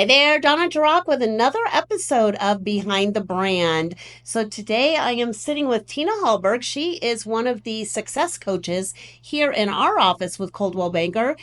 Hi there, Donna Jarock with another episode of Behind the Brand. So today I am sitting with Tina Hallberg. She is one of the success coaches here in our office with Coldwell Banker.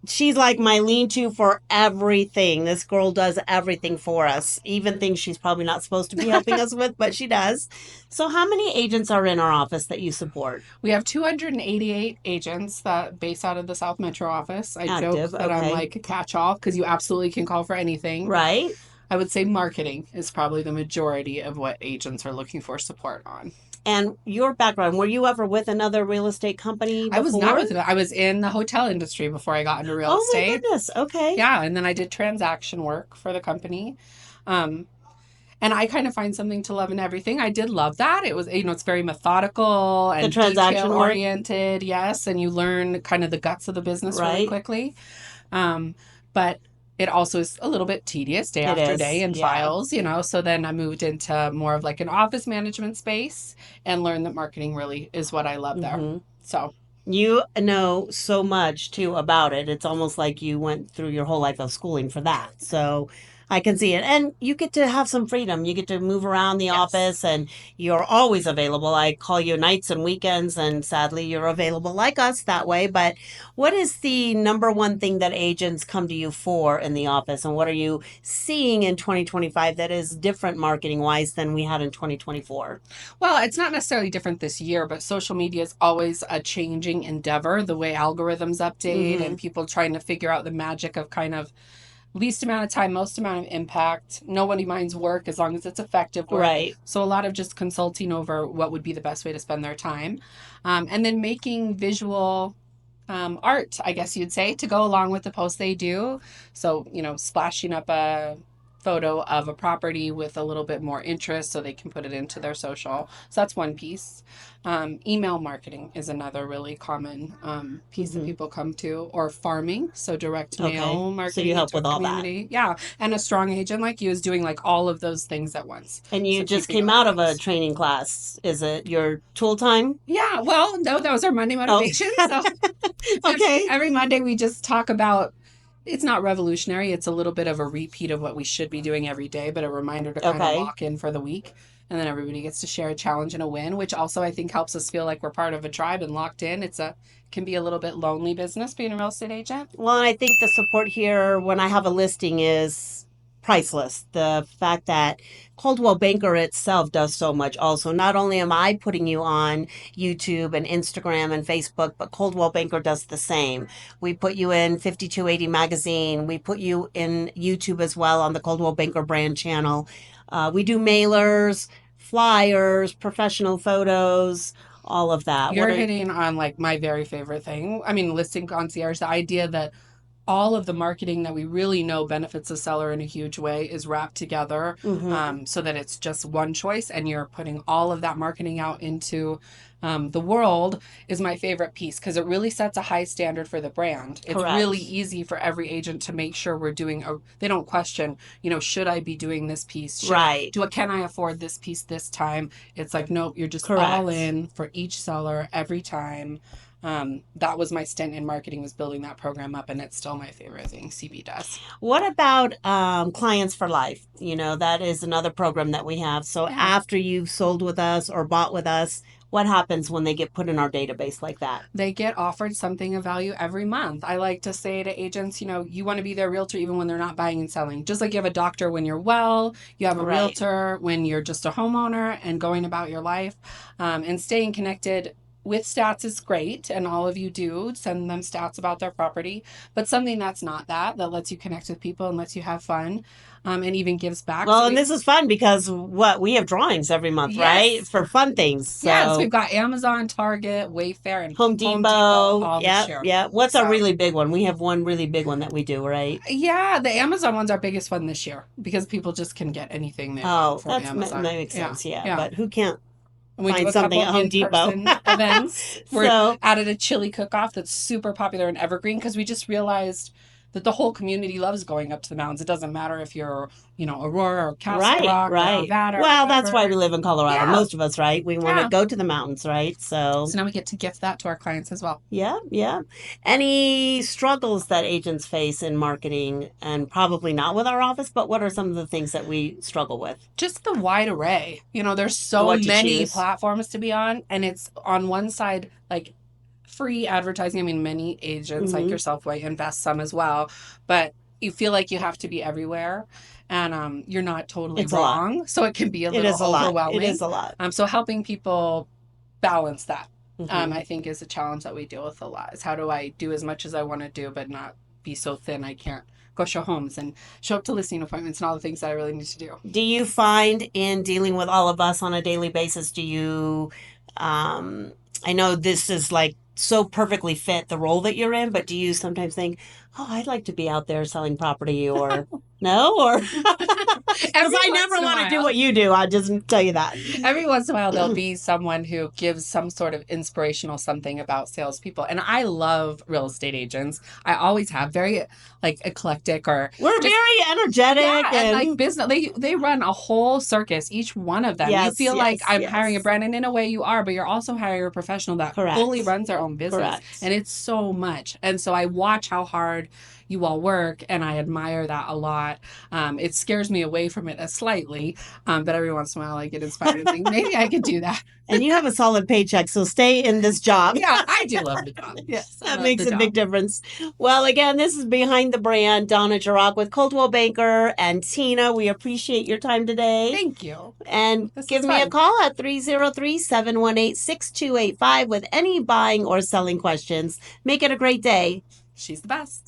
She's like my lean-to for everything. This girl does everything for us, even things she's probably not supposed to be helping us with, but she does. So how many agents are in our office that you support? We have 288 agents that base out of the South Metro office. I joke Active, that I'm okay. like a catch-all because you absolutely can call for anything. Right? I would say marketing is probably the majority of what agents are looking for support on. And your background, were you ever with another real estate company I was not before? with it. I was in the hotel industry before I got into real Oh my estate. goodness. Okay. Yeah, and then I did transaction work for the company. Um, and I kind of find something to love in everything. I did love that. It was, it's very methodical The and transaction detail work, oriented. Yes. And you learn kind of the guts of the business really right? quickly. But it also is a little bit tedious day It after day is. in Yeah. files. So then I moved into more of like an office management space and learned that marketing really is what I love there. Hmm. So You know so much too about it. It's almost like you went through your whole life of schooling for that. So I can see it. And you get to have some freedom. You get to move around the yes. office and you're always available. I call you nights and weekends, and sadly, you're available like us that way. But what is the number one thing that agents come to you for in the office? And what are you seeing in 2025 that is different marketing wise than we had in 2024? Well, it's not necessarily different this year, but social media is always a changing endeavor, the way algorithms update Mm-hmm. and people trying to figure out the magic of kind of least amount of time, most amount of impact. Nobody minds work as long as it's effective work. Right. So a lot of just consulting over what would be the best way to spend their time. And then making visual art, I guess you'd say, to go along with the posts they do. So, splashing up a photo of a property with a little bit more interest so they can put it into their social. So that's one piece. Email marketing is another really common piece that Mm-hmm. people come to, or farming. So direct Okay. mail So you marketing help into a with all that. community. Yeah. And a strong agent like you is doing like all of those things at once. And you So just keeping came up out of a things. training class. Is it your tool time? Yeah, well, no, that was our Monday Oh, motivation. So okay. every Monday we just talk about it's not revolutionary. It's a little bit of a repeat of what we should be doing every day, but a reminder to kind of Okay. lock in for the week. And then everybody gets to share a challenge and a win, which also I think helps us feel like we're part of a tribe and locked in. Can be a little bit lonely business being a real estate agent. Well, and I think the support here when I have a listing is priceless. The fact that Coldwell Banker itself does so much also. Not only am I putting you on YouTube and Instagram and Facebook, but Coldwell Banker does the same. We put you in 5280 magazine. We put you in YouTube as well on the Coldwell Banker brand channel. We do mailers, flyers, professional photos, all of that. What You're are hitting on like my very favorite thing. I mean, listing concierge, the idea that all of the marketing that we really know benefits the seller in a huge way is wrapped together mm-hmm. so that it's just one choice and you're putting all of that marketing out into the world is my favorite piece because it really sets a high standard for the brand. It's really Correct. easy for every agent to make sure we're doing they don't question, should I be doing this piece? Right. Can I afford this piece this time? It's like, nope, you're just all Correct. in for each seller every time. That was my stint in marketing, was building that program up, and it's still my favorite thing CB does. What about clients for life? That is another program that we have. So Yeah. after you've sold with us or bought with us, what happens when they get put in our database like that? They get offered something of value every month. I like to say to agents, you want to be their realtor even when they're not buying and selling. Just like you have a doctor when you're well, you have a Right. realtor when you're just a homeowner and going about your life. And staying connected with stats is great, and all of you do send them stats about their property, but something that's not that lets you connect with people and lets you have fun, and even gives back. Well, and this is fun because we have drawings every month, right? Yes, For fun things. yes, So we've got Amazon, Target, Wayfair, and Home Home Depot Depot. all this Yep. year. Yeah. What's a So really big one? We have one really big one that we do, right? yeah, the Amazon one's our biggest one this year because people just can get anything they want Oh, from that Amazon. makes Yeah, sense. Yeah. yeah. But who can't And we do find a something couple at Home Depot? in-person events. We're So, added a chili cook-off that's super popular in Evergreen because we just realized that the whole community loves going up to the mountains. It doesn't matter if you're, Aurora or Castle Right, Rock or right. Nevada or Well, that's why whatever. we live in Colorado. Yeah, Most of us, right? We want to yeah. go to the mountains, right? So, So now we get to gift that to our clients as well. yeah, yeah. Any struggles that agents face in marketing, and probably not with our office, but what are some of the things that we struggle with? Just the wide array. There's so What to many choose? platforms to be on, and it's on one side like free advertising. I mean, many agents like Hmm. yourself will invest some as well, but you feel like you have to be everywhere, and you're not totally It's a lot. wrong. So it can be a It little is a lot. It overwhelming. is a lot. So helping people balance that, Hmm. I think, is a challenge that we deal with a lot. Is how do I do as much as I want to do, but not be so thin I can't go show homes and show up to listing appointments and all the things that I really need to do. Do you find in dealing with all of us on a daily basis, do you, um, I know this is like so perfectly fit the role that you're in, but do you sometimes think, oh, I'd like to be out there selling property, or no? Or because Every I once never in a want to do while. what you do. I just tell you that. Every once in a while, there'll be someone who gives some sort of inspirational something about salespeople. And I love real estate agents. I always have, very like eclectic or We're just, very energetic yeah. And like and business, they run a whole circus, each one of them. You yes, feel like yes, I'm hiring a yes. brand, and in a way you are, but you're also hiring a professional that fully Correct. runs their own business. Correct. And it's so much. And so I watch how hard you all work, and I admire that a lot. It scares me away from it slightly, but every once in a while I get inspired and think maybe I could do that. And you have a solid paycheck, so stay in this job. Yeah, I do love the job. Yes, I that love makes the a big job. difference. Well, again, this is Behind the Brand, Donna Jarock with Coldwell Banker and Tina. We appreciate your time today. Thank you. And This give is me a fun. call at 303-718-6285 with any buying or selling questions. Make it a great day. She's the best.